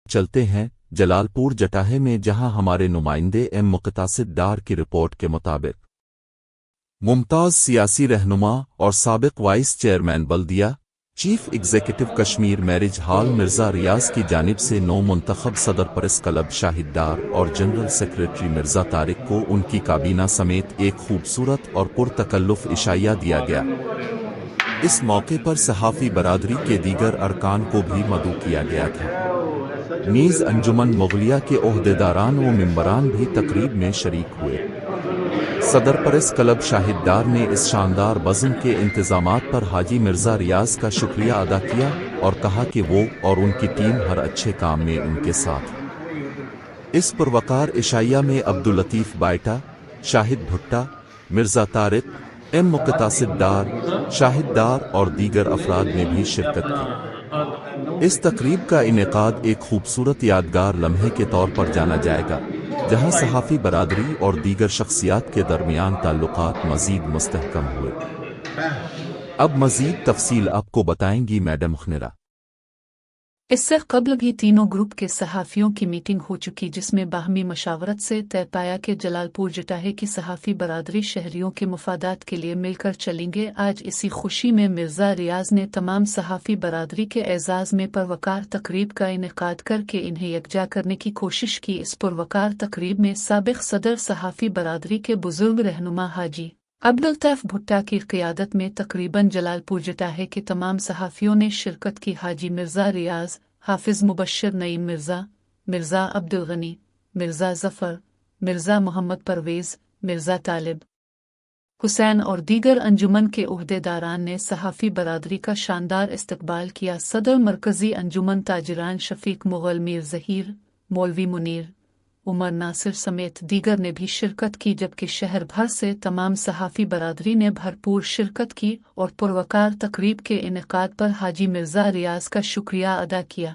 चलते हैं जलालपुर जटाहे में, जहां हमारे नुमाइंदे एम मुक़तासिद डार की रिपोर्ट के मुताबिक मुमताज़ सियासी रहनुमा और साबिक वाइस चेयरमैन बल्दिया chief executive Kashmir marriage hall Mirza Riaz की जानिब से नौ मुंतखब सदर प्रेस क्लब शाहिद डार और जनरल सेक्रेटरी मिर्ज़ा तारिक को उनकी काबीना समेत एक खूबसूरत और पुरतकल्लुफ़ इशाइया दिया गया। इस मौके पर सहाफ़ी बरादरी के दीगर अरकान को भी मदऊ किया गया था। नीज़ अंजुमन मुग़लिया के ओहदेदारान व मिंबरान भी तकरीब में शरीक हुए। सदर प्रेस क्लब शाहिद डार ने इस शानदार बज़्म के इंतज़ामात पर हाजी मिर्ज़ा रियाज का शुक्रिया अदा किया और कहा कि वो और उनकी टीम हर अच्छे काम में उनके साथ। इस पुरवकार इशाइया में अब्दुल लतीफ़ बाइटा, शाहिद भुट्टा, मिर्ज़ा तारिक, एम मुक़तासिद डार, शाहिद डार और दीगर अफराद ने भी शिरकत की। इस तकरीब का इनेकाद एक खूबसूरत यादगार लम्हे के तौर पर जाना जाएगा, जहां सहाफ़ी बरादरी और दीगर शख्सियात के दरमियान ताल्लुकात मज़ीद मुस्तहकम हुए। अब मज़ीद तफसील आपको बताएंगी मैडम खनेरा। इससे कबल भी तीनों ग्रुप के सहाफ़ियों की मीटिंग हो चुकी, जिसमें बाहमी मशावरत से तय पाया कि जलालपुर जटाहे की सहाफ़ी बरादरी शहरियों के मुफादात के लिए मिलकर चलेंगे। आज इसी खुशी में मिर्ज़ा रियाज ने तमाम सहाफ़ी बरादरी के एजाज़ में परवकार तकरीब का इनेकाद करके इन्हें यकजा करने की कोशिश की। इस परवकार तकरीब में साबिक़ सदर सहाफ़ी बरादरी के बुजुर्ग रहनुमा हाजी अब्दुल लतीफ़ भुट्टा की क़ियादत में तकरीबन जलालपुर जटाहे के तमाम सहाफ़ियों ने शिरकत की। हाजी मिर्ज़ा रियाज, हाफिज़ मुबश्शिर नईम मिर्ज़ा, मिर्ज़ा अब्दुल गनी, मिर्ज़ा ज़फ़र, मिर्ज़ा मोहम्मद परवेज़, मिर्ज़ा तालिब हुसैन और दीगर अंजुमन के ओहदेदारान ने सहाफ़ी बरादरी का शानदार इस्तकबाल किया। सदर मरकज़ी अंजुमन ताजिरान शफ़ीक मुग़ल, मीर ज़हीर, मौलवी मुनीर, उमर नासिर समेत दीगर ने भी शिरकत की, जबकि शहर भर से तमाम सहाफ़ी बरादरी ने भरपूर शिरकत की और पुरवकार तकरीब के इनेकाद पर हाजी मिर्ज़ा रियाज का शुक्रिया अदा किया।